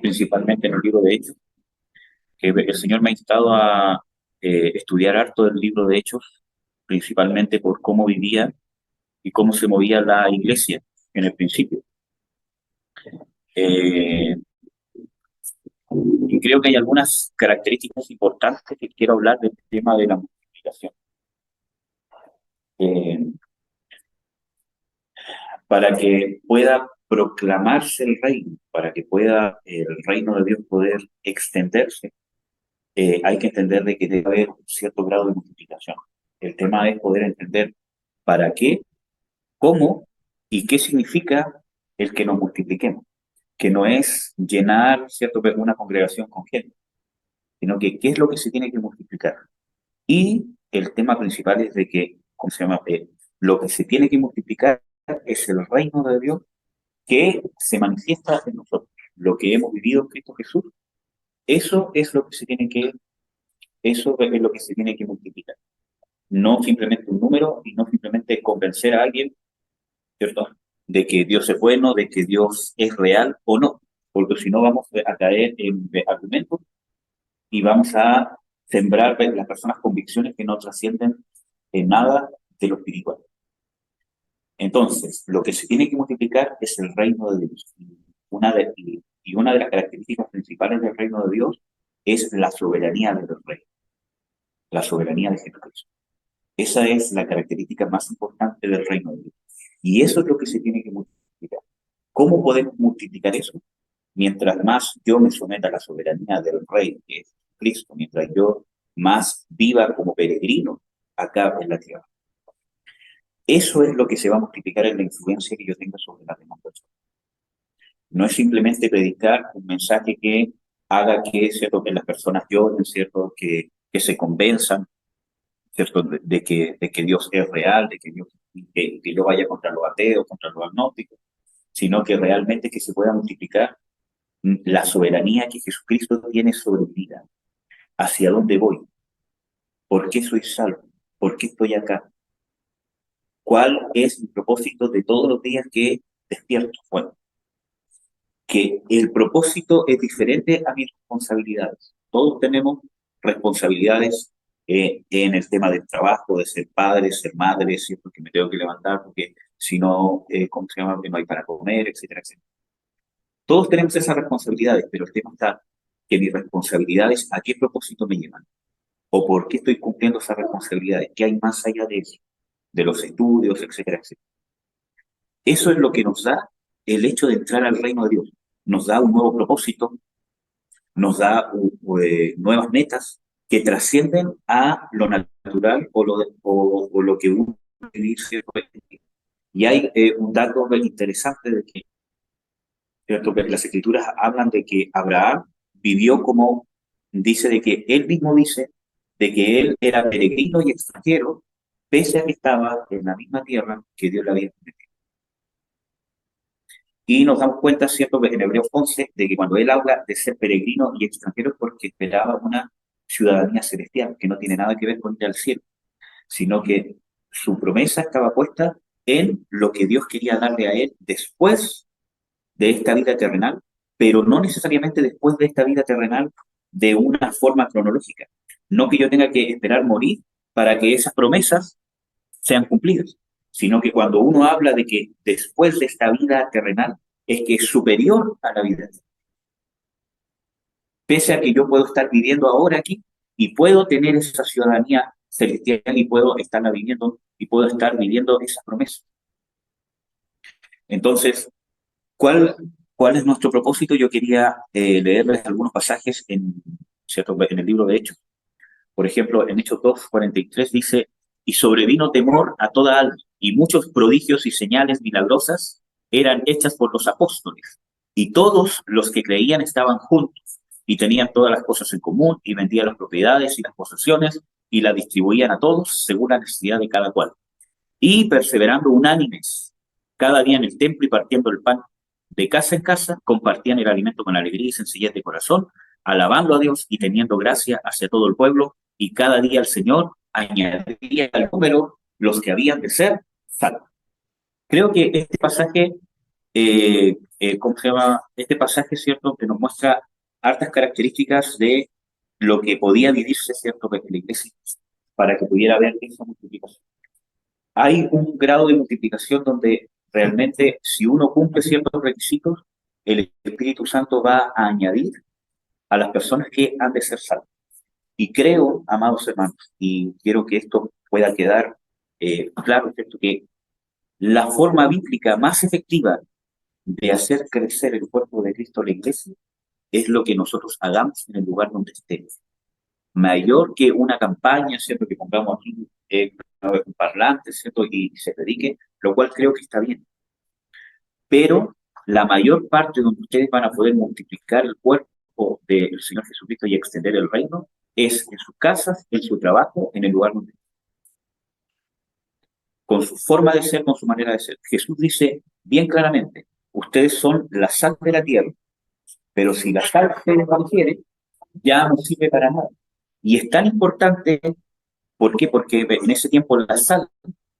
principalmente en el libro de Hechos, que el Señor me ha instado a estudiar harto del libro de Hechos, principalmente por cómo vivía y cómo se movía la iglesia en el principio. Eh, y creo que hay algunas características importantes que quiero hablar del tema de la multiplicación. Eh, para que pueda proclamarse el reino, para que pueda el reino de Dios poder extenderse, hay que entender de que debe haber un cierto grado de multiplicación. El tema es poder entender para qué, cómo y qué significa el que nos multipliquemos, que no es llenar cierto una congregación con gente, sino que qué es lo que se tiene que multiplicar. Y el tema principal es de que, ¿cómo se llama? Lo que se tiene que multiplicar es el reino de Dios que se manifiesta en nosotros. Lo que hemos vivido en Cristo Jesús, eso es lo que se tiene que, eso es lo que se tiene que multiplicar. No simplemente un número y no simplemente convencer a alguien, ¿cierto? De que Dios es bueno, de que Dios es real o no, porque si no vamos a caer en argumentos y vamos a sembrar en las personas convicciones que no trascienden en nada de lo espiritual. Entonces, lo que se tiene que multiplicar es el reino de Dios. Y una de las características principales del reino de Dios es la soberanía del rey, la soberanía de Jesucristo. Esa es la característica más importante del reino de Dios. Y eso es lo que se tiene que multiplicar. ¿Cómo podemos multiplicar eso? Mientras más yo me someta a la soberanía del rey, que es Cristo, mientras yo más viva como peregrino acá en la tierra. Eso es lo que se va a multiplicar en la influencia que yo tenga sobre las demás personas. No es simplemente predicar un mensaje que haga que, ¿cierto?, que las personas lloren, ¿cierto?, que se convenzan, ¿cierto?, de que Dios es real, de que, que yo vaya contra los ateos, contra los agnósticos, sino que realmente que se pueda multiplicar la soberanía que Jesucristo tiene sobre mi vida. ¿Hacia dónde voy? ¿Por qué soy salvo? ¿Por qué estoy acá? ¿Cuál es mi propósito de todos los días que despierto? Bueno, que el propósito es diferente a mis responsabilidades. Todos tenemos responsabilidades en el tema del trabajo, de ser padre, ser madre, ¿cierto? Que me tengo que levantar porque si no, ¿cómo se llama? No hay para comer, etcétera, etcétera. Todos tenemos esas responsabilidades, pero el tema está que mis responsabilidades, ¿a qué propósito me llevan? ¿O por qué estoy cumpliendo esas responsabilidades? ¿Qué hay más allá de eso? De los estudios, etcétera, etcétera. Eso es lo que nos da el hecho de entrar al reino de Dios. Nos da un nuevo propósito, nos da nuevas metas que trascienden a lo natural o lo que uno vivir. Y hay un dato interesante de que, ¿cierto?, que las escrituras hablan de que Abraham vivió como, dice de que él mismo dice, de que él era peregrino y extranjero, pese a que estaba en la misma tierra que Dios le había prometido. Y nos damos cuenta, ¿cierto?, en Hebreos 11, de que cuando él habla de ser peregrino y extranjero es porque esperaba una ciudadanía celestial, que no tiene nada que ver con ir al cielo, sino que su promesa estaba puesta en lo que Dios quería darle a él después de esta vida terrenal, pero no necesariamente después de esta vida terrenal de una forma cronológica. No que yo tenga que esperar morir para que esas promesas sean cumplidas, sino que cuando uno habla de que después de esta vida terrenal es que es superior a la vida, pese a que yo puedo estar viviendo ahora aquí y puedo tener esa ciudadanía celestial y puedo estarla viviendo y puedo estar viviendo esas promesas. Entonces, ¿cuál, cuál es nuestro propósito? Yo quería leerles algunos pasajes ¿cierto?, en el libro de Hechos. Por ejemplo, en Hechos 2:43 dice, y sobrevino temor a toda alma, y muchos prodigios y señales milagrosas eran hechas por los apóstoles. Y todos los que creían estaban juntos, y tenían todas las cosas en común, y vendían las propiedades y las posesiones, y las distribuían a todos según la necesidad de cada cual. Y perseverando unánimes, cada día en el templo y partiendo el pan de casa en casa, compartían el alimento con alegría y sencillez de corazón, alabando a Dios y teniendo gracia hacia todo el pueblo, y cada día el Señor añadía al número los que habían de ser salvos. Creo que este pasaje ¿cómo se llama? Este pasaje, ¿cierto?, que nos muestra hartas características de lo que podía vivirse, ¿cierto?, en la iglesia para que pudiera haber esa multiplicación. Hay un grado de multiplicación donde realmente si uno cumple ciertos requisitos, el Espíritu Santo va a añadir a las personas que han de ser salvas. Y creo, amados hermanos, y quiero que esto pueda quedar claro, ¿cierto?, que la forma bíblica más efectiva de hacer crecer el cuerpo de Cristo, la iglesia, es lo que nosotros hagamos en el lugar donde estemos. Mayor que una campaña, ¿cierto?, que pongamos aquí un parlante, ¿cierto?, y se predique, lo cual creo que está bien. Pero la mayor parte donde ustedes van a poder multiplicar el cuerpo del Señor Jesucristo y extender el reino es en sus casas, en su trabajo, en el lugar donde estén. Con su forma de ser, con su manera de ser. Jesús dice bien claramente, ustedes son la sal de la tierra, pero si la sal se desvaneciere, ya no sirve para nada. Y es tan importante, ¿por qué? Porque en ese tiempo la sal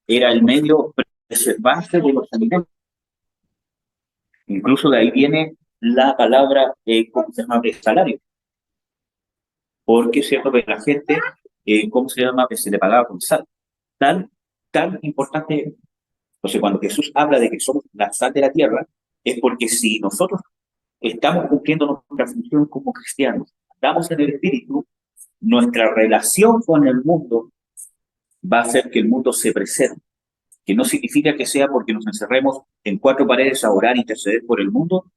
era el medio preservante de los alimentos. Incluso de ahí viene la palabra, ¿cómo se llama?, salario. Porque es cierto que la gente, ¿cómo se llama?, que se le pagaba con sal. Tan, tan importante. Entonces, cuando Jesús habla de que somos la sal de la tierra, es porque si nosotros estamos cumpliendo nuestra función como cristianos, andamos en el Espíritu, nuestra relación con el mundo va a hacer que el mundo se preserve. Que no significa que sea porque nos encerremos en cuatro paredes a orar e interceder por el mundo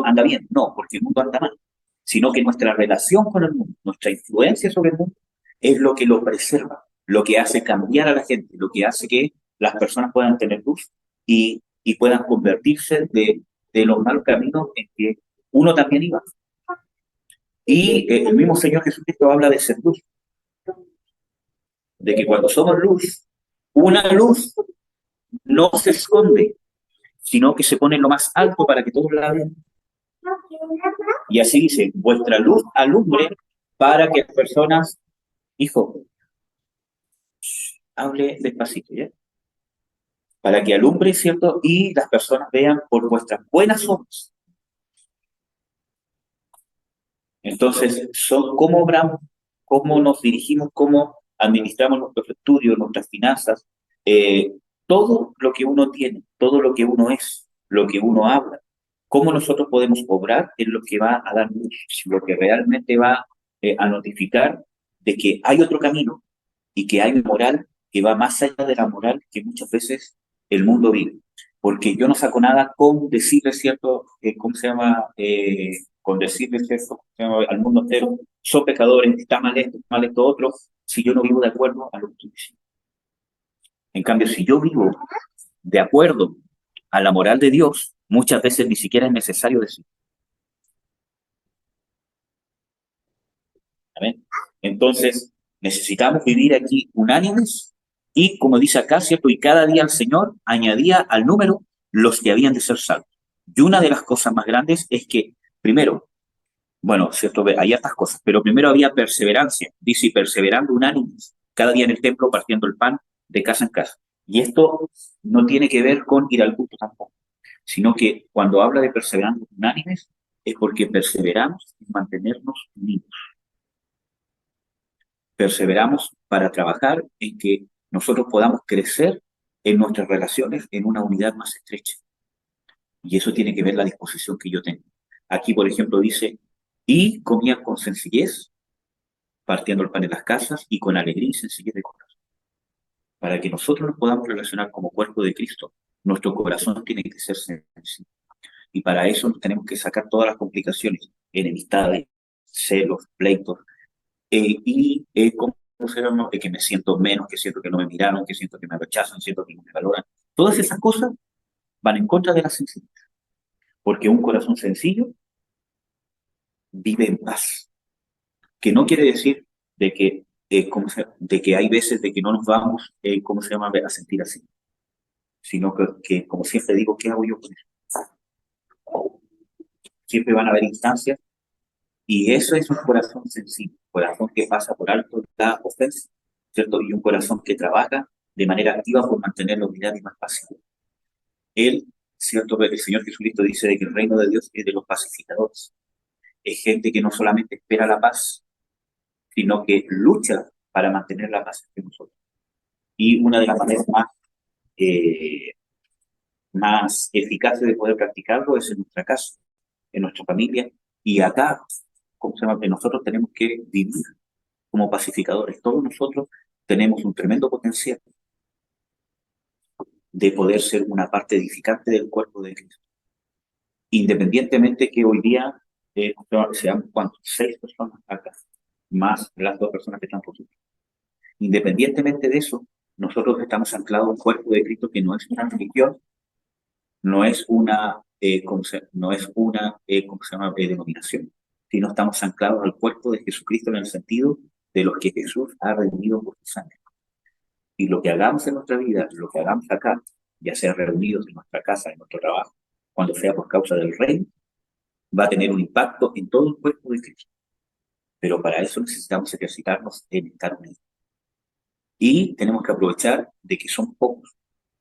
anda bien. No, porque el mundo anda mal. Sino que nuestra relación con el mundo, nuestra influencia sobre el mundo, es lo que lo preserva, lo que hace cambiar a la gente, lo que hace que las personas puedan tener luz y puedan convertirse de los malos caminos en que uno también iba. Y el mismo Señor Jesucristo habla de ser luz, de que cuando somos luz, una luz no se esconde, sino que se pone en lo más alto para que todos la vean. Y así dice, vuestra luz alumbre para que las personas, hijo, hable despacito, ¿ya? Para que alumbre, ¿cierto? Y las personas vean por vuestras buenas obras. Entonces, cómo obramos, cómo nos dirigimos, cómo administramos nuestros estudios, nuestras finanzas, todo lo que uno tiene, todo lo que uno es, lo que uno habla, cómo nosotros podemos obrar en lo que va a dar luz, lo que realmente va a notificar de que hay otro camino y que hay una moral que va más allá de la moral que muchas veces el mundo vive. Porque yo no saco nada con decirle, ¿cierto? ¿Cómo se llama? Con decirle, ¿cierto?, al mundo entero, son pecadores, está mal esto otro, si yo no vivo de acuerdo a lo que estoy diciendo. En cambio, si yo vivo de acuerdo a la moral de Dios, muchas veces ni siquiera es necesario decir. ¿Amén? Entonces, necesitamos vivir aquí unánimes y, como dice acá, ¿cierto? Y cada día el Señor añadía al número los que habían de ser salvos. Y una de las cosas más grandes es que, primero, bueno, ¿cierto?, hay estas cosas, pero primero había perseverancia. Dice, perseverando unánimes, cada día en el templo partiendo el pan de casa en casa. Y esto no tiene que ver con ir al culto tampoco, sino que cuando habla de perseverando unánimes, es porque perseveramos en mantenernos unidos. Perseveramos para trabajar en que nosotros podamos crecer en nuestras relaciones en una unidad más estrecha. Y eso tiene que ver la disposición que yo tengo. Aquí, por ejemplo, dice, y comían con sencillez, partiendo el pan en las casas, y con alegría y sencillez de corazón. Para que nosotros nos podamos relacionar como cuerpo de Cristo, nuestro corazón tiene que ser sencillo. Y para eso nos tenemos que sacar todas las complicaciones, enemistades, celos, pleitos, ¿cómo se llama? Que me siento menos, que siento que no me miraron, que siento que me rechazan, siento que no me valoran. Todas esas cosas van en contra de la sencillez. Porque un corazón sencillo vive en paz. Que no quiere decir de que, de que hay veces de que no nos vamos, ¿cómo se llama?, a sentir así. Sino que, como siempre digo, ¿qué hago yo con eso? Siempre van a haber instancias y eso es un corazón sencillo, un corazón que pasa por alto la ofensa, ¿cierto? Y un corazón que trabaja de manera activa por mantener la unidad y más paciencia. Él ¿cierto? El Señor Jesucristo dice de que el reino de Dios es de los pacificadores. Es gente que no solamente espera la paz, sino que lucha para mantener la paz entre nosotros. Y una de las maneras eh, más eficaces de poder practicarlo es en nuestra casa, en nuestra familia. Y acá, ¿cómo se llama? Que nosotros tenemos que vivir como pacificadores. Todos nosotros tenemos un tremendo potencial de poder ser una parte edificante del cuerpo de Cristo. Independientemente que hoy día seamos cuántos, 6 personas acá, más las 2 personas que están por su. Independientemente de eso, nosotros estamos anclados a un cuerpo de Cristo que no es una religión, no es una, no es una ¿cómo se llama? Denominación, sino estamos anclados al cuerpo de Jesucristo en el sentido de los que Jesús ha redimido por su sangre. Y lo que hagamos en nuestra vida, lo que hagamos acá, ya sea reunidos en nuestra casa, en nuestro trabajo, cuando sea por causa del reino, va a tener un impacto en todo el cuerpo de Cristo. Pero para eso necesitamos ejercitarnos en estar unidos. Y tenemos que aprovechar de que son pocos,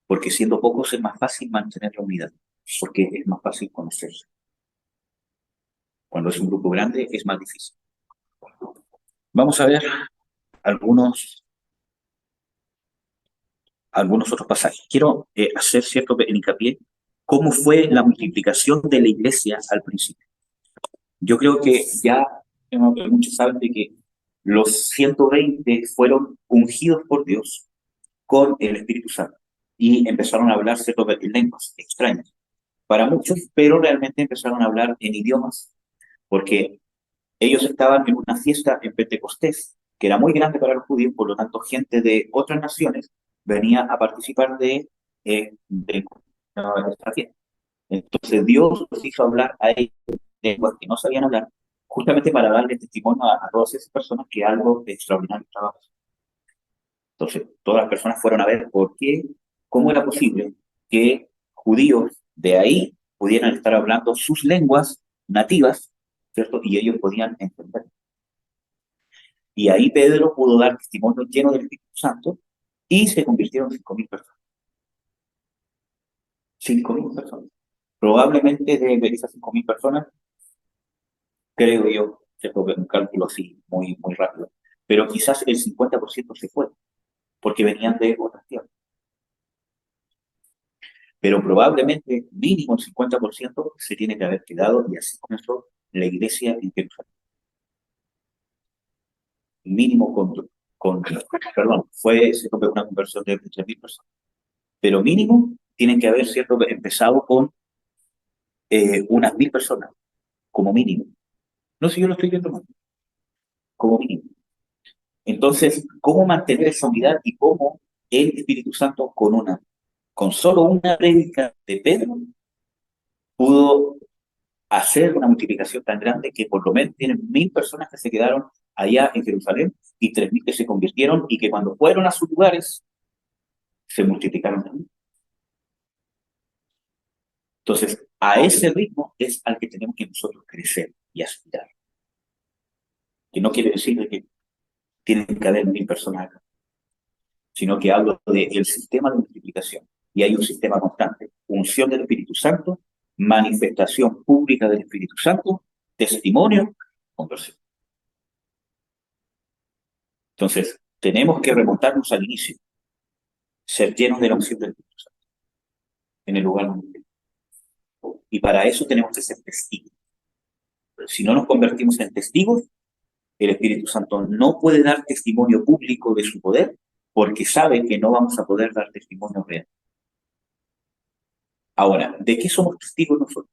porque siendo pocos es más fácil mantener la unidad, porque es más fácil conocerse. Cuando es un grupo grande es más difícil. Vamos a ver algunos, algunos otros pasajes. Quiero hacer cierto hincapié cómo fue la multiplicación de la iglesia al principio. Yo creo que ya muchos saben de que los 120 fueron ungidos por Dios con el Espíritu Santo y empezaron a hablar ciertas lenguas extrañas para muchos, pero realmente empezaron a hablar en idiomas porque ellos estaban en una fiesta en Pentecostés que era muy grande para los judíos, por lo tanto gente de otras naciones venía a participar de esta fiesta. Entonces Dios los hizo hablar a ellos lenguas que no sabían hablar, justamente para darle testimonio a todas esas personas que algo de extraordinario estaba pasando. Entonces, todas las personas fueron a ver por qué, cómo era posible que judíos de ahí pudieran estar hablando sus lenguas nativas, ¿cierto? Y ellos podían entender. Y ahí Pedro pudo dar testimonio lleno del Espíritu Santo y se convirtieron en 5.000 personas. 5.000 personas. Probablemente de esas 5.000 personas, creo yo, un cálculo así muy rápido, pero quizás el 50% se fue, porque venían de otras tierras. Pero probablemente mínimo el 50% se tiene que haber quedado y así comenzó la iglesia en Jerusalén. Mínimo perdón, se fue una conversión de 3.000 personas. Pero mínimo tienen que haber, ¿cierto?, empezado con unas 1.000 personas, como mínimo. No sé si yo lo estoy viendo mal, como mínimo. Entonces, ¿cómo mantener esa unidad y cómo el Espíritu Santo con solo una prédica de Pedro pudo hacer una multiplicación tan grande que por lo menos tienen 1.000 personas que se quedaron allá en Jerusalén y 3.000 que se convirtieron y que cuando fueron a sus lugares se multiplicaron también? Entonces, a ese ritmo es al que tenemos que nosotros crecer y aspirar. Que no quiere decir de que tienen que haber 1.000 personas acá, sino que hablo del sistema de multiplicación. Y hay un sistema constante: unción del Espíritu Santo, manifestación pública del Espíritu Santo, testimonio, conversión. Entonces, tenemos que remontarnos al inicio, ser llenos de la unción del Espíritu Santo en el lugar donde estemos. Y para eso tenemos que ser testigos. Si no nos convertimos en testigos, el Espíritu Santo no puede dar testimonio público de su poder porque sabe que no vamos a poder dar testimonio real. Ahora, ¿de qué somos testigos nosotros?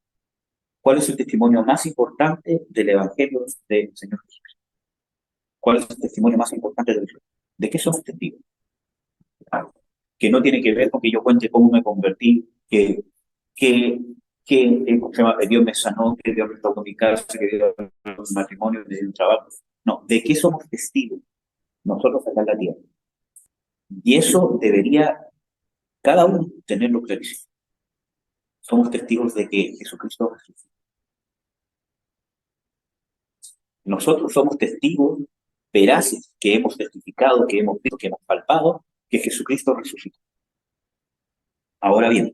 ¿Cuál es el testimonio más importante del Evangelio del Señor Jesús? ¿Cuál es el testimonio más importante del Evangelio? ¿De qué somos testigos? Que no tiene que ver con que yo cuente cómo me convertí, que Dios me sanó, que Dios me tocó mi casa, que Dios me tocó mi matrimonio, me dio un trabajo. No, ¿de qué somos testigos? Nosotros acá en la tierra. Y eso debería cada uno tenerlo clarísimo. Somos testigos de que Jesucristo resucitó. Nosotros somos testigos veraces que hemos testificado, que hemos visto, que hemos palpado que Jesucristo resucitó. Ahora bien,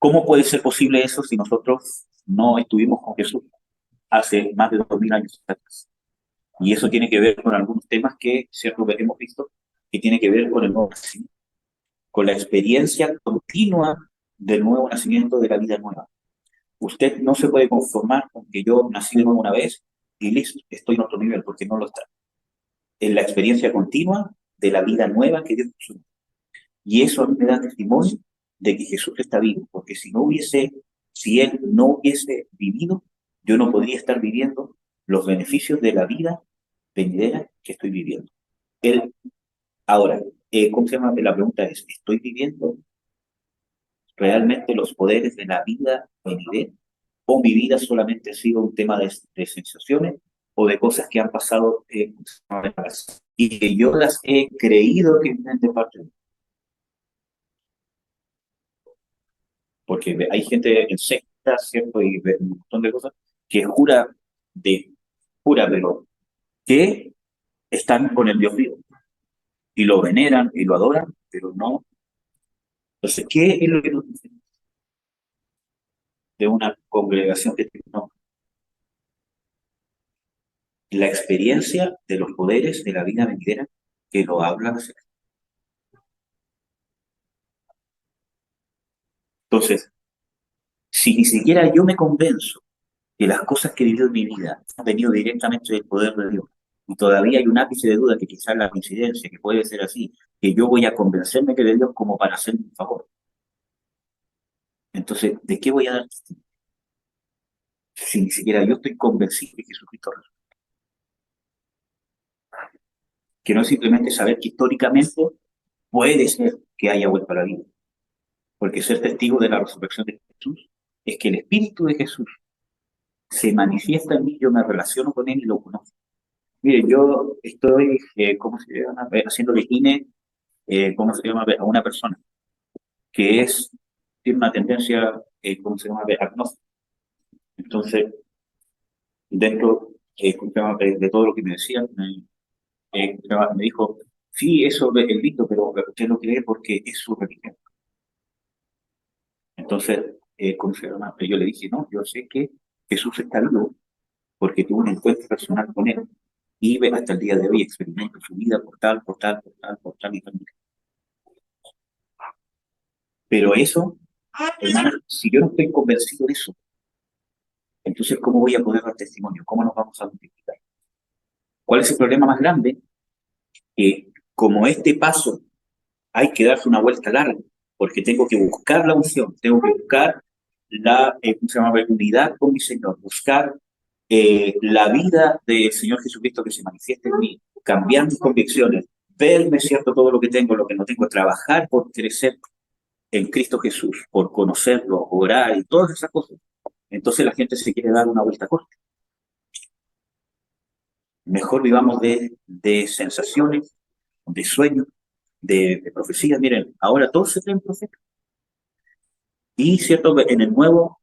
¿Cómo puede ser posible eso si nosotros no estuvimos con Jesús hace más de 2000 años atrás? Y eso tiene que ver con algunos temas que, cierto, que hemos visto, que tiene que ver con el nuevo nacimiento, con la experiencia continua del nuevo nacimiento, de la vida nueva. Usted no se puede conformar con que yo nací de nuevo una vez y listo, estoy en otro nivel, porque no lo está. Es la experiencia continua de la vida nueva que Dios nos da. Y eso a mí me da testimonio de que Jesús está vivo, porque si Él no hubiese vivido, yo no podría estar viviendo los beneficios de la vida venidera que estoy viviendo. Él, ahora, ¿cómo se llama? La pregunta es, ¿estoy viviendo realmente los poderes de la vida venidera? ¿O mi vida solamente ha sido un tema de sensaciones o de cosas que han pasado y que yo las he creído que vienen de parte de Dios? Porque hay gente en sectas, ¿cierto? Y un montón de cosas que jura, pero que están con el Dios vivo y lo veneran y lo adoran, pero no. Entonces, ¿qué es lo que nos dice de una congregación que tiene no? La experiencia de los poderes de la vida venidera que lo hablan acerca. Entonces, si ni siquiera yo me convenzo que las cosas que he vivido en mi vida han venido directamente del poder de Dios, y todavía hay un ápice de duda que quizás la coincidencia, que puede ser así, que yo voy a convencerme que de Dios como para hacerme un favor. Entonces, ¿de qué voy a dar testimonio? Si ni siquiera yo estoy convencido de que Jesucristo resucitó. Que no es simplemente saber que históricamente puede ser que haya vuelto a la vida. Porque ser testigo de la resurrección de Jesús es que el Espíritu de Jesús se manifiesta en mí, yo me relaciono con Él y lo conozco. Mire, yo estoy, ¿cómo se llama? Haciéndole INE, ¿cómo se llama? A una persona que tiene una tendencia, ¿cómo se llama? Agnóstica. Entonces, dentro, ¿cómo se llama? De todo lo que me decían, ¿cómo se llama? Me dijo, sí, eso es lindo, pero usted lo cree porque es su religión. Entonces, ¿cómo se llama? Yo le dije, no, yo sé que Jesús está vivo porque tuvo un encuentro personal con Él y hasta el día de hoy experimento su vida por tal y tal. Pero eso, hermano, si yo no estoy convencido de eso, entonces ¿cómo voy a poder dar testimonio? ¿Cómo nos vamos a multiplicar? ¿Cuál es el problema más grande? Que como este paso hay que darse una vuelta larga, porque tengo que buscar la unción, tengo que buscar ¿cómo se llama? Unidad con mi Señor, buscar la vida del Señor Jesucristo que se manifieste en mí, cambiar mis convicciones, verme, ¿cierto? Todo lo que tengo, lo que no tengo, trabajar por crecer en Cristo Jesús, por conocerlo, orar y todas esas cosas. Entonces la gente se quiere dar una vuelta corta. Mejor vivamos de sensaciones, de sueños, de profecías. Miren, ahora todos se creen profetas. Y cierto, en el nuevo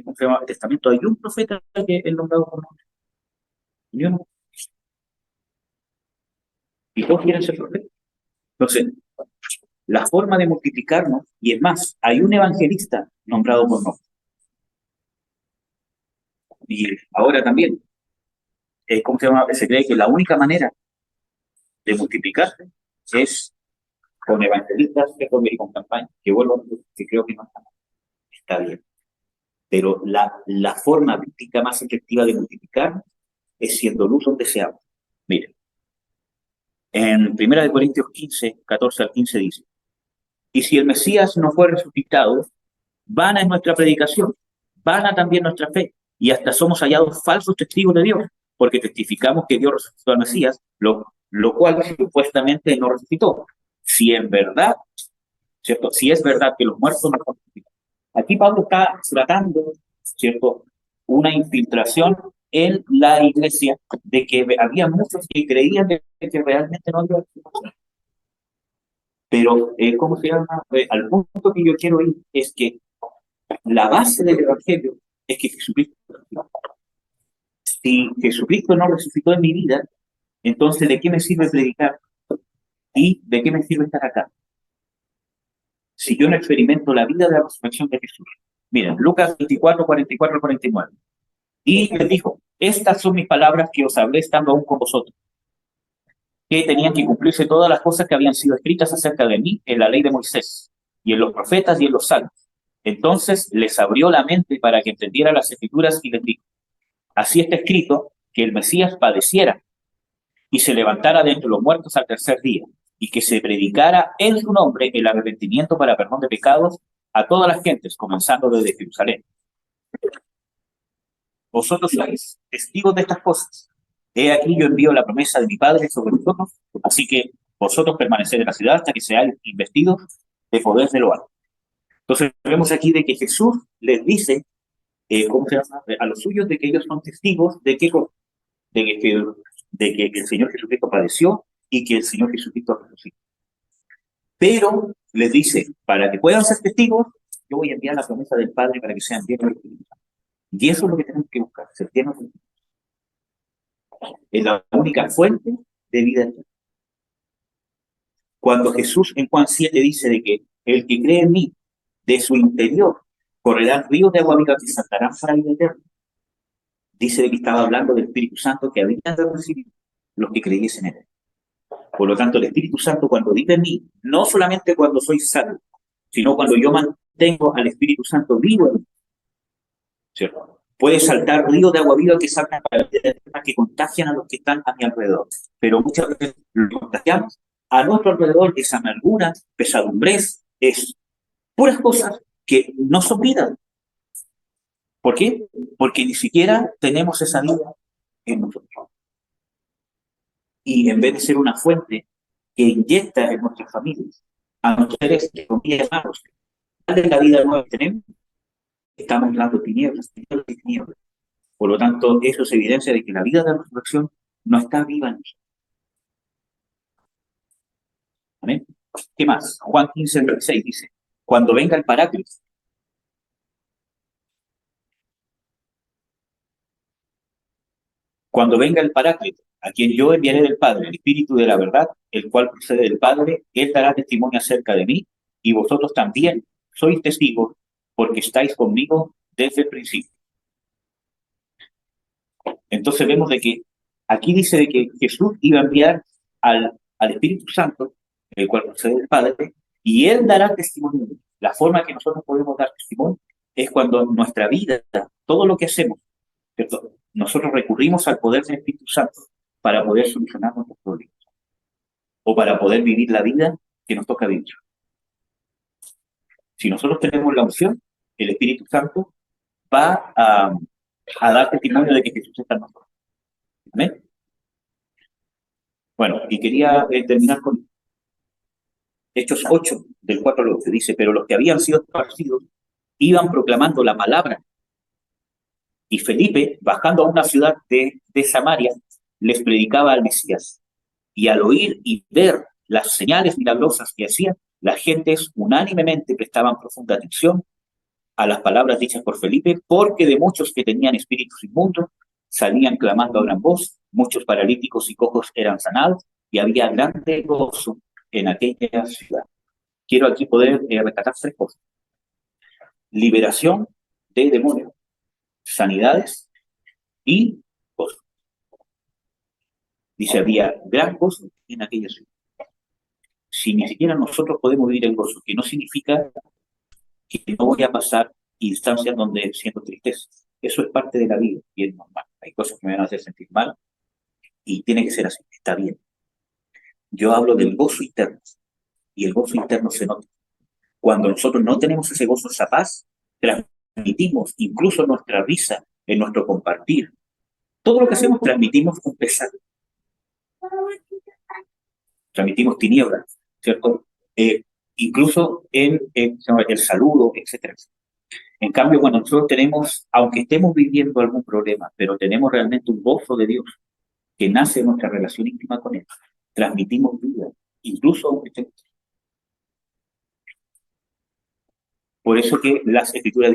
¿cómo se llama? Testamento hay un profeta que es nombrado por nombre. Y uno, y todos quieren ser profetas. Entonces, la forma de multiplicarnos, y es más, hay un evangelista nombrado por nombre. Y ahora también, ¿cómo se llama? Se cree que la única manera de multiplicarse es con evangelistas y con campañas, que vuelvo a decir, que creo que no está bien. Pero la forma bíblica más efectiva de multiplicar es siendo luz donde se habla. Miren, en 1 Corintios 15, 14 al 15 dice, y si el Mesías no fue resucitado, vana es nuestra predicación, vana también nuestra fe, y hasta somos hallados falsos testigos de Dios, porque testificamos que Dios resucitó al Mesías, lo cual supuestamente no resucitó. Si en verdad, ¿cierto? Si es verdad que los muertos no resucitan. Aquí Pablo está tratando, ¿cierto? Una infiltración en la iglesia de que había muchos que creían que realmente no había resucitación. Pero, ¿cómo se llama? Al punto que yo quiero ir es que la base del Evangelio es que Jesucristo resucitó. Si Jesucristo no resucitó en mi vida, entonces ¿de qué me sirve predicar? ¿Y de qué me sirve estar acá? si yo no experimento la vida de la resurrección de Jesús? Miren, Lucas 24, 44, 49. Y les dijo, estas son mis palabras que os hablé estando aún con vosotros, que tenían que cumplirse todas las cosas que habían sido escritas acerca de mí en la ley de Moisés, y en los profetas y en los salmos. Entonces les abrió la mente para que entendiera las escrituras y les dijo, así está escrito que el Mesías padeciera y se levantara de entre los muertos al tercer día, y que se predicara en su nombre el arrepentimiento para perdón de pecados a todas las gentes, comenzando desde Jerusalén. Vosotros sois testigos de estas cosas. He aquí yo envío la promesa de mi Padre sobre vosotros, así que vosotros permaneced en la ciudad hasta que seáis investidos de poder de lo alto. Entonces vemos aquí de que Jesús les dice, ¿cómo se llama? A los suyos, de que ellos son testigos de que, de que el Señor Jesucristo padeció y que el Señor Jesucristo resucitó. Pero les dice, para que puedan ser testigos, yo voy a enviar la promesa del Padre para que sean llenos del Espíritu Santo. Y eso es lo que tenemos que buscar, ser llenos del Espíritu Santo. Es la única fuente de vida eterna. Cuando Jesús en Juan 7 dice de que el que cree en mí, de su interior correrán ríos de agua viva que saltarán para vida eterna, dice de que estaba hablando del Espíritu Santo que habían de recibir los que creyesen en él. Por lo tanto, el Espíritu Santo cuando vive en mí, no solamente cuando soy salvo, sino cuando yo mantengo al Espíritu Santo vivo en mí, ¿cierto? Puede saltar ríos de agua viva que saltan para la vida eterna, que contagian a los que están a mi alrededor. Pero muchas veces lo contagiamos. A nuestro alrededor es amargura, pesadumbres, es puras cosas que no son vida. ¿Por qué? Porque ni siquiera tenemos esa vida en nosotros. Y en vez de ser una fuente que inyecta en nuestras familias, a nuestros seres de comillas amados, darle la vida nueva que tenemos, estamos dando tinieblas, tinieblas y tinieblas. Por lo tanto, eso es evidencia de que la vida de la resurrección no está viva en nosotros. ¿Amén? ¿Qué más? Juan 15, 16 dice, cuando venga el Paráclito, a quien yo enviaré del Padre, el Espíritu de la verdad, el cual procede del Padre, él dará testimonio acerca de mí, y vosotros también sois testigos, porque estáis conmigo desde el principio. Entonces vemos de que aquí dice de que Jesús iba a enviar al Espíritu Santo, el cual procede del Padre, y él dará testimonio. La forma que nosotros podemos dar testimonio es cuando nuestra vida, todo lo que hacemos, ¿cierto? Nosotros recurrimos al poder del Espíritu Santo para poder solucionar nuestros problemas o para poder vivir la vida que nos toca vivir. Si nosotros tenemos la unción, el Espíritu Santo va a dar testimonio de que Jesús está en nosotros. ¿Amén? Bueno, y quería terminar con Hechos 8, del 4 al 8. Dice, pero los que habían sido esparcidos iban proclamando la palabra. Y Felipe, bajando a una ciudad de Samaria, les predicaba al Mesías. Y al oír y ver las señales milagrosas que hacían, las gentes unánimemente prestaban profunda atención a las palabras dichas por Felipe, porque de muchos que tenían espíritus inmundos salían clamando a gran voz, muchos paralíticos y cojos eran sanados, y había grande gozo en aquella ciudad. Quiero aquí poder rescatar tres cosas. Liberación de demonios, sanidades y gozo. Dice, había gran gozo en aquella ciudad. Si ni siquiera nosotros podemos vivir el gozo, que no significa que no voy a pasar instancias donde siento tristeza. Eso es parte de la vida y es normal. Hay cosas que me van a hacer sentir mal y tiene que ser así, está bien. Yo hablo del gozo interno y el gozo interno se nota. Cuando nosotros no tenemos ese gozo, esa paz, transmitimos incluso nuestra risa, en nuestro compartir. Todo lo que hacemos transmitimos un pesar. Transmitimos tinieblas, ¿cierto? Incluso en el saludo, etcétera. En cambio, cuando nosotros tenemos, aunque estemos viviendo algún problema, pero tenemos realmente un gozo de Dios que nace de nuestra relación íntima con Él, transmitimos vida, incluso aunque estemos. Por eso que las Escrituras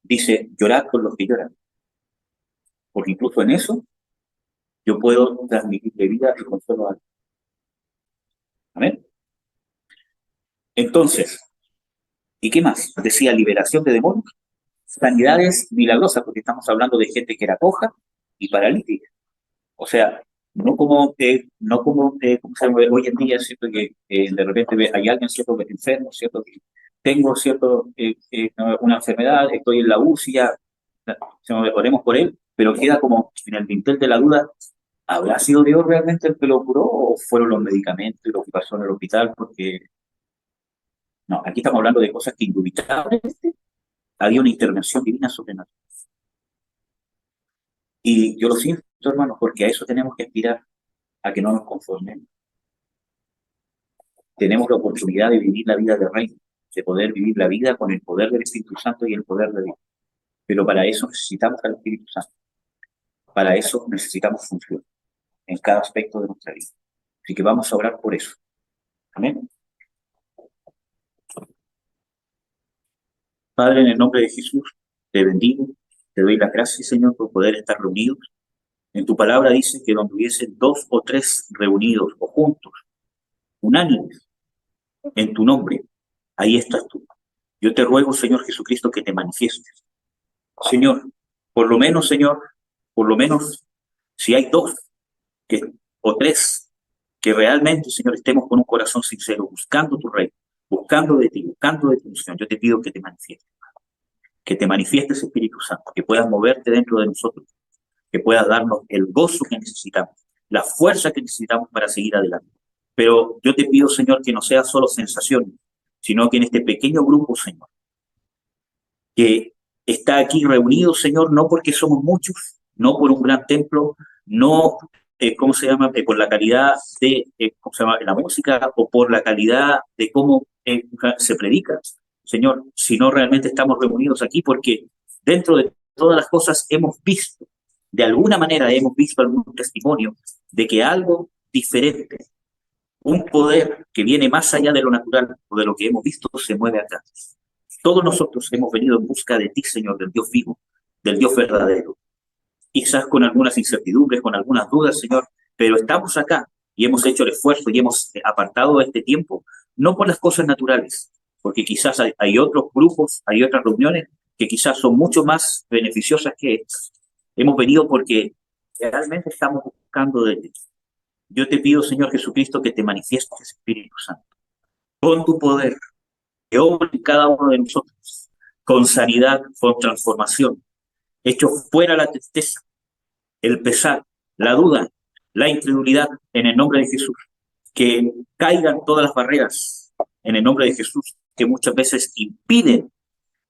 dice llorad con los que lloran. Porque incluso en eso yo puedo transmitirle vida y consuelo a alguien. Amén. Entonces, ¿Y qué más? Decía liberación de demonios, sanidades milagrosas, porque estamos hablando de gente que era coja y paralítica. O sea, ¿cómo se llama? Hoy en día, ¿cierto? Que de repente hay alguien, ¿cierto? Que enfermo, ¿cierto? Que tengo, ¿cierto? Una enfermedad, estoy en la UCI, ya, oremos por él, pero queda como en el dintel de la duda, ¿habrá sido Dios realmente el que lo curó o fueron los medicamentos y lo que pasó en el hospital? Porque, no, aquí estamos hablando de cosas que indubitablemente había una intervención divina sobrenatural. Y yo lo siento, hermanos, porque a eso tenemos que aspirar, a que no nos conformemos. Tenemos la oportunidad de vivir la vida del reino, de poder vivir la vida con el poder del Espíritu Santo y el poder de Dios. Pero para eso necesitamos al Espíritu Santo. Para eso necesitamos función en cada aspecto de nuestra vida. Así que vamos a orar por eso. Amén. Padre, en el nombre de Jesús, te bendigo, te doy las gracias, Señor, por poder estar reunidos. En tu palabra dice que donde hubiesen 2 o 3 reunidos o juntos, unánimes, en tu nombre, ahí estás tú. Yo te ruego, Señor Jesucristo, que te manifiestes. Señor, por lo menos, Señor, por lo menos, si hay 2 o 3 que realmente, Señor, estemos con un corazón sincero, buscando tu reino, buscando de ti, buscando de tu unción, yo te pido que te manifiestes, Espíritu Santo, que puedas moverte dentro de nosotros, que puedas darnos el gozo que necesitamos, la fuerza que necesitamos para seguir adelante. Pero yo te pido, Señor, que no sea solo sensación, sino que en este pequeño grupo, Señor, que está aquí reunido, Señor, no porque somos muchos, no por un gran templo, no, ¿cómo se llama?, por la calidad de, ¿cómo se llama?, la música o por la calidad de cómo se predica, Señor, sino realmente estamos reunidos aquí porque dentro de todas las cosas hemos visto, de alguna manera hemos visto algún testimonio de que algo diferente, un poder que viene más allá de lo natural o de lo que hemos visto, se mueve acá. Todos nosotros hemos venido en busca de ti, Señor, del Dios vivo, del Dios verdadero. Quizás con algunas incertidumbres, con algunas dudas, Señor, pero estamos acá y hemos hecho el esfuerzo y hemos apartado este tiempo, no por las cosas naturales, porque quizás hay otros grupos, hay otras reuniones que quizás son mucho más beneficiosas que estas. Hemos venido porque realmente estamos buscando de ti. Yo te pido, Señor Jesucristo, que te manifiestes, Espíritu Santo, con tu poder, que obre en cada uno de nosotros, con sanidad, con transformación, hecho fuera la tristeza, el pesar, la duda, la incredulidad, en el nombre de Jesús, que caigan todas las barreras, en el nombre de Jesús, que muchas veces impiden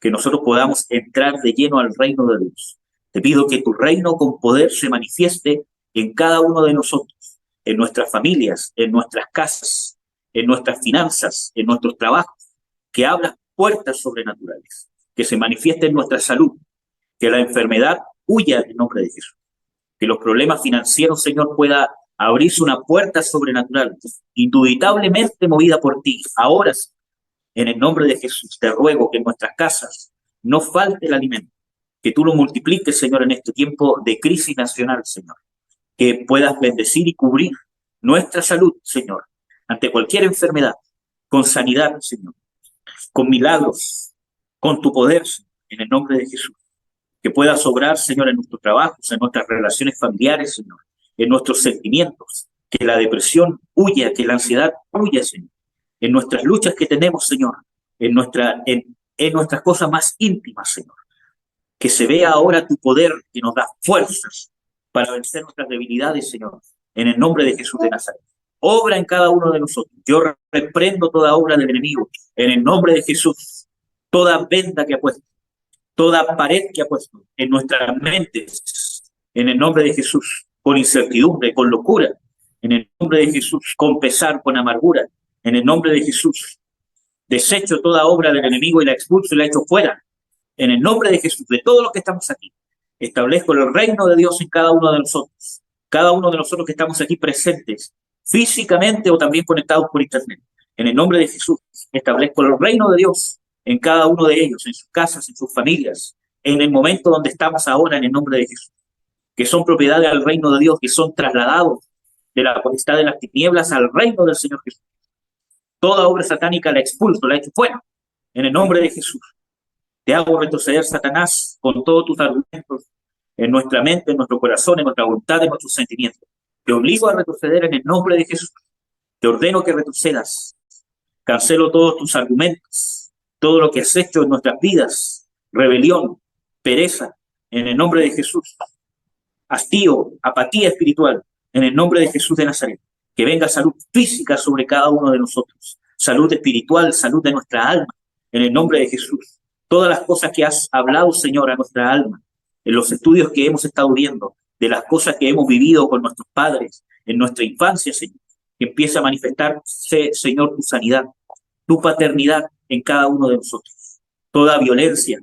que nosotros podamos entrar de lleno al reino de Dios. Te pido que tu reino con poder se manifieste en cada uno de nosotros, en nuestras familias, en nuestras casas, en nuestras finanzas, en nuestros trabajos, que abras puertas sobrenaturales, que se manifieste en nuestra salud, que la enfermedad huya en nombre de Jesús, que los problemas financieros, Señor, pueda abrirse una puerta sobrenatural, indubitablemente movida por ti. Ahora, en el nombre de Jesús, te ruego que en nuestras casas no falte el alimento, que tú lo multipliques, Señor, en este tiempo de crisis nacional, Señor, que puedas bendecir y cubrir nuestra salud, Señor, ante cualquier enfermedad, con sanidad, Señor, con milagros, con tu poder, Señor, en el nombre de Jesús. Que puedas obrar, Señor, en nuestros trabajos, en nuestras relaciones familiares, Señor, en nuestros sentimientos, que la depresión huya, que la ansiedad huya, Señor, en nuestras luchas que tenemos, Señor, en nuestras cosas más íntimas, Señor. Que se vea ahora tu poder que nos da fuerzas para vencer nuestras debilidades, Señor, en el nombre de Jesús de Nazaret. Obra en cada uno de nosotros. Yo reprendo toda obra del enemigo en el nombre de Jesús. Toda venda que ha puesto, toda pared que ha puesto en nuestras mentes, en el nombre de Jesús, con incertidumbre, con locura, en el nombre de Jesús, con pesar, con amargura, en el nombre de Jesús. Desecho toda obra del enemigo y la expulso y la echo fuera, en el nombre de Jesús, de todos los que estamos aquí. Establezco el reino de Dios en cada uno de nosotros, cada uno de nosotros que estamos aquí presentes, físicamente o también conectados por internet. En el nombre de Jesús, establezco el reino de Dios en cada uno de ellos, en sus casas, en sus familias, en el momento donde estamos ahora, en el nombre de Jesús, que son propiedad del reino de Dios, que son trasladados de la potestad de las tinieblas al reino del Señor Jesús. Toda obra satánica la expulso, la echo fuera, en el nombre de Jesús. Te hago retroceder, Satanás, con todos tus argumentos en nuestra mente, en nuestro corazón, en nuestra voluntad, en nuestros sentimientos. Te obligo a retroceder en el nombre de Jesús. Te ordeno que retrocedas. Cancelo todos tus argumentos, todo lo que has hecho en nuestras vidas, rebelión, pereza, en el nombre de Jesús. Hastío, apatía espiritual, en el nombre de Jesús de Nazaret. Que venga salud física sobre cada uno de nosotros, salud espiritual, salud de nuestra alma, en el nombre de Jesús. Todas las cosas que has hablado, Señor, a nuestra alma, en los estudios que hemos estado viendo, de las cosas que hemos vivido con nuestros padres, en nuestra infancia, Señor, que empiece a manifestarse, Señor, tu sanidad, tu paternidad en cada uno de nosotros. Toda violencia,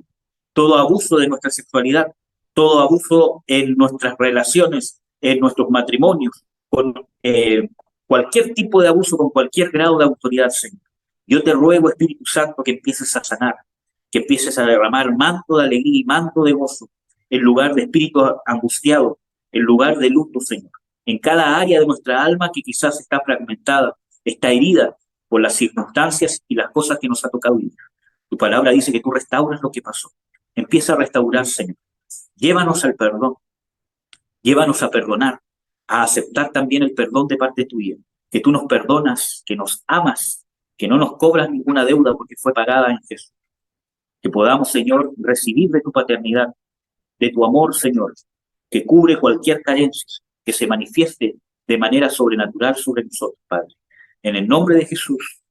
todo abuso de nuestra sexualidad, todo abuso en nuestras relaciones, en nuestros matrimonios, con cualquier tipo de abuso, con cualquier grado de autoridad, Señor. Yo te ruego, Espíritu Santo, que empieces a sanar, que empieces a derramar manto de alegría y manto de gozo en lugar de espíritu angustiado, en lugar de luto, Señor. En cada área de nuestra alma que quizás está fragmentada, está herida por las circunstancias y las cosas que nos ha tocado vivir. Tu palabra dice que tú restauras lo que pasó. Empieza a restaurar, Señor. Llévanos al perdón. Llévanos a perdonar, a aceptar también el perdón de parte tuya, que tú nos perdonas, que nos amas, que no nos cobras ninguna deuda porque fue pagada en Jesús. Que podamos, Señor, recibir de tu paternidad, de tu amor, Señor, que cubre cualquier carencia, que se manifieste de manera sobrenatural sobre nosotros, Padre. En el nombre de Jesús,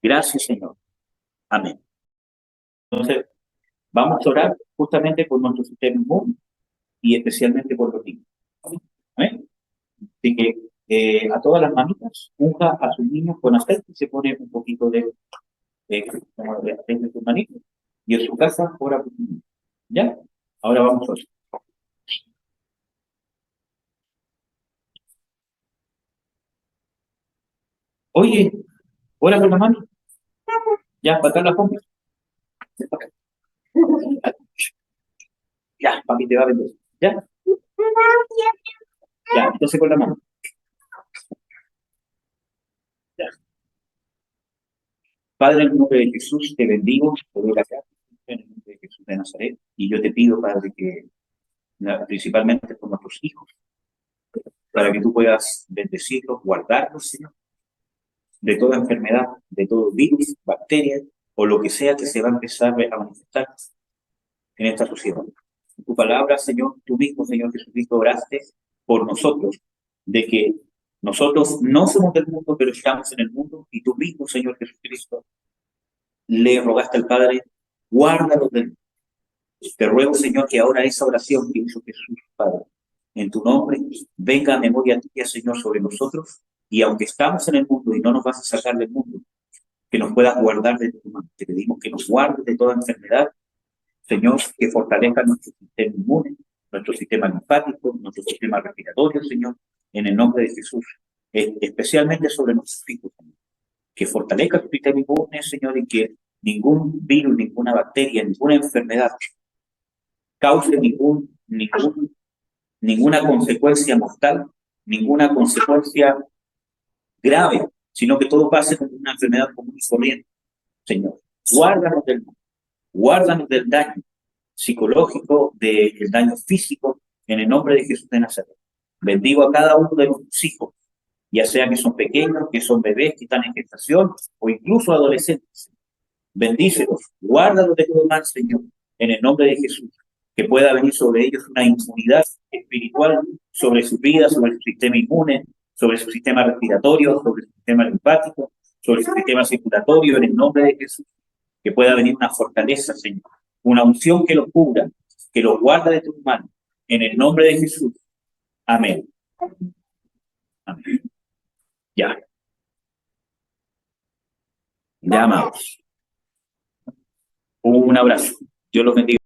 gracias, Señor. Amén. Entonces, vamos a orar justamente por nuestro sistema inmune y especialmente por los niños. ¿Amén? Así que a todas las mamitas, unja a sus niños con aceite y se pone un poquito de aceite en sus manitos. Y en su casa, ora por sus niños. ¿Ya? Ahora vamos a ver. Oye, ora por la mami. Ya, para la compra. Ya, papi te va a vender. ¿Ya? Ya, entonces con la mano. Ya. Padre, en el nombre de Jesús, te bendigo, te doy la gracia en el nombre de Jesús de Nazaret. Y yo te pido, Padre, que principalmente por nuestros hijos, para que tú puedas bendecirlos, guardarlos, Señor, de toda enfermedad, de todo virus, bacteria o lo que sea que se va a empezar a manifestar en esta sociedad. En tu palabra, Señor, tú mismo, Señor Jesucristo, oraste por nosotros, de que nosotros no somos del mundo, pero estamos en el mundo, y tú mismo, Señor Jesucristo, le rogaste al Padre, guárdalos del mundo. Te ruego, Señor, que ahora esa oración que hizo Jesús, Padre, en tu nombre, venga a memoria tuya, Señor, sobre nosotros, y aunque estamos en el mundo y no nos vas a sacar del mundo, que nos puedas guardar de tu mano. Te pedimos que nos guardes de toda enfermedad, Señor, que fortalezca nuestro sistema inmune, nuestro sistema linfático, nuestro sistema respiratorio, Señor, en el nombre de Jesús, especialmente sobre nuestros hijos, Señor. Que fortalezca tu sistema inmune, Señor, y que ningún virus, ninguna bacteria, ninguna enfermedad cause ninguna consecuencia mortal, ninguna consecuencia grave, sino que todo pase como una enfermedad común y corriente, Señor. Guárdanos del mal, guárdanos del daño psicológico, del daño físico, en el nombre de Jesús de Nazaret. Bendigo a cada uno de nuestros hijos, ya sea que son pequeños, que son bebés, que están en gestación, o incluso adolescentes. Bendícelos, guárdalos de todo mal, Señor, en el nombre de Jesús. Que pueda venir sobre ellos una inmunidad espiritual sobre su vida, sobre su sistema inmune, sobre su sistema respiratorio, sobre su sistema linfático, sobre su sistema circulatorio, en el nombre de Jesús. Que pueda venir una fortaleza, Señor, una unción que los cubra, que los guarda de tus manos, en el nombre de Jesús. Amén. Amén. Ya. Ya, amados. Un abrazo. Dios los bendiga.